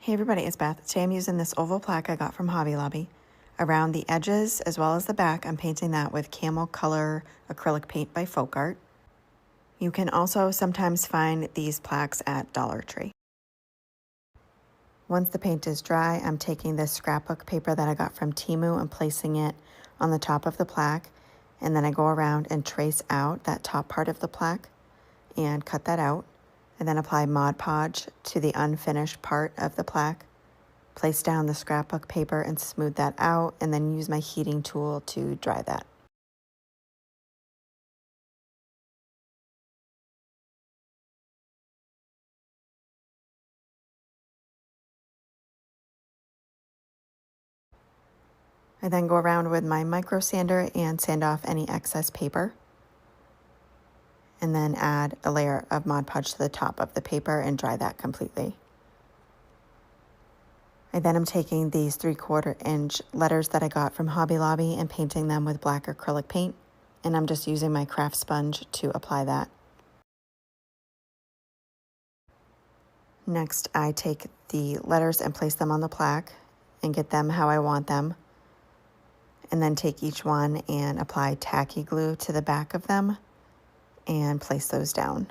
Hey everybody, it's Beth. Today I'm using this oval plaque I got from Hobby Lobby. Around the edges as well as the back, I'm painting that with Camel color acrylic paint by Folkart. You can also sometimes find these plaques at Dollar Tree. Once the paint is dry, I'm taking this scrapbook paper that I got from Temu and placing it on the top of the plaque. And then I go around and trace out that top part of the plaque and cut that out. And then apply Mod Podge to the unfinished part of the plaque. Place down the scrapbook paper and smooth that out, and then use my heating tool to dry that. I then go around with my micro sander and sand off any excess paper. And then add a layer of Mod Podge to the top of the paper and dry that completely. I then am taking these 3/4 inch letters that I got from Hobby Lobby and painting them with black acrylic paint. And I'm just using my craft sponge to apply that. Next, I take the letters and place them on the plaque and get them how I want them. And then take each one and apply tacky glue to the back of them and place those down.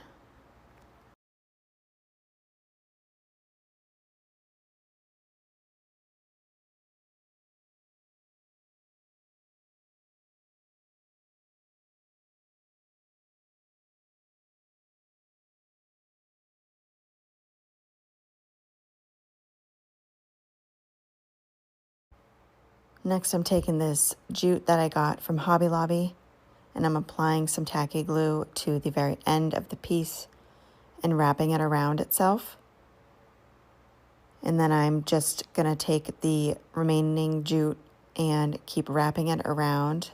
Next, I'm taking this jute that I got from Hobby Lobby and I'm applying some tacky glue to the very end of the piece and wrapping it around itself. And then I'm just going to take the remaining jute and keep wrapping it around.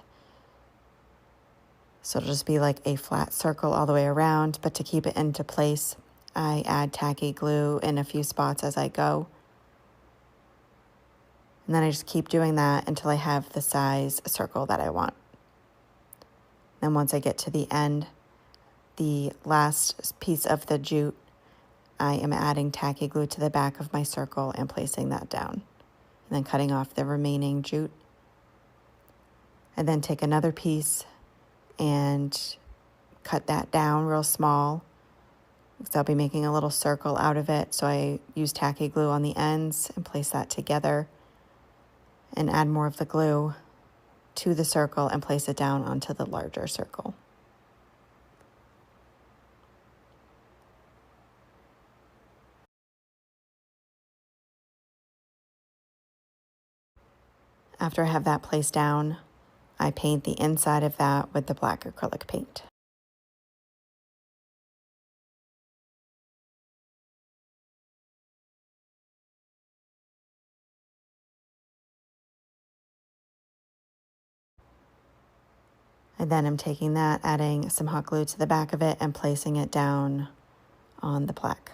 So it'll just be like a flat circle all the way around, but to keep it into place, I add tacky glue in a few spots as I go. And then I just keep doing that until I have the size circle that I want. Then once I get to the end, the last piece of the jute, I am adding tacky glue to the back of my circle and placing that down. And then cutting off the remaining jute. I then take another piece and cut that down real small, because I'll be making a little circle out of it. So I use tacky glue on the ends and place that together and add more of the glue to the circle and place it down onto the larger circle. After I have that placed down, I paint the inside of that with the black acrylic paint. And then I'm taking that, adding some hot glue to the back of it and placing it down on the plaque.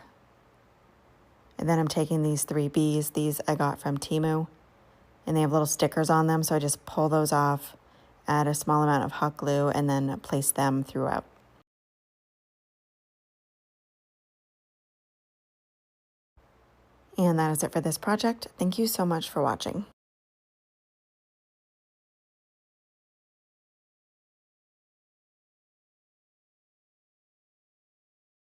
And then I'm taking these 3 bees. These I got from Temu, and they have little stickers on them. So I just pull those off, add a small amount of hot glue, and then place them throughout. And that is it for this project. Thank you so much for watching.